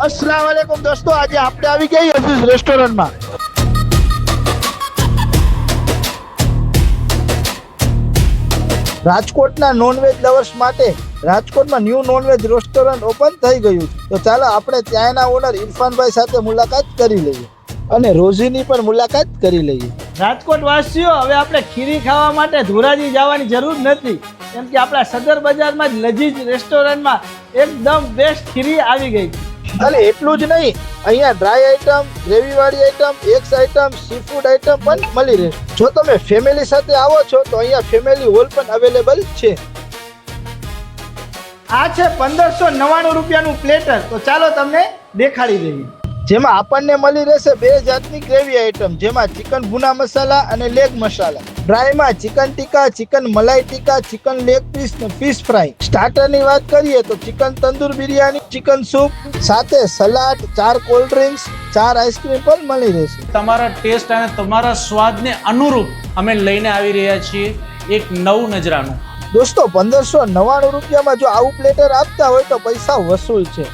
अस्सलाम वालेकुम दोस्तों, आज આપણે આવી ગઈ અઝીઝ રેસ્ટોરન્ટમાં। રાજકોટના નોનવેજ લવર્સ માટે રાજકોટમાં ન્યૂ નોનવેજ રેસ્ટોરન્ટ ઓપન થઈ ગયું છે, તો ચાલો આપણે ત્યાંના ઓનર ઇરફાનભાઈ સાથે મુલાકાત કરી લઈએ અને રોઝીની પણ મુલાકાત કરી લઈએ। રાજકોટ વાસીઓ, હવે આપણે ખીરી ખાવા માટે ધોરાજી જવાની જરૂર નથી, કેમ કે આપણા સદર બજારમાં જ લજીજ રેસ્ટોરન્ટમાં એકદમ બેસ્ટ ખીરી આવી ગઈ છે। અને એટલું જ નહીં, અહીંયા ડ્રાય આઈટમ, ગ્રેવીવાળી item, eggs item, seafood item પણ મળી રહેશે। જો તમે ફેમિલી સાથે આવો છો તો અહીંયા ફેમિલી હોલ પણ અવેલેબલ છે। આ છે 1599 રૂપિયાનું પ્લેટર, તો ચાલો તમને દેખાડી દઈએ। જેમાં આપણને મળી રહેશે 2 જાતની ગ્રેવી આઈટમ, જેમાં ચિકન ભુના મસાલા અને લેગ મસાલા। ડ્રાયમાં ચિકન ટીકા, ચિકન મલાઈ ટીકા, ચિકન લેગ પીસ ને ફિશ ફ્રાય। સ્ટાર્ટરની વાત કરીએ તો chicken tandoor biryani, chicken soup, સાથે સલાડ, 4 કોલ્ડ ડ્રિંક્સ, 4 આઈસ્ક્રીમ પણ મળી રહેશે। તમારા ટેસ્ટ અને તમારા સ્વાદને અનુરૂપ અમે લઈને આવી રહ્યા છીએ એક નવું નજરાનું। દોસ્તો, 1599 રૂપિયામાં જો આવું પ્લેટર આપતા હોય તો પૈસા વસૂલ છે।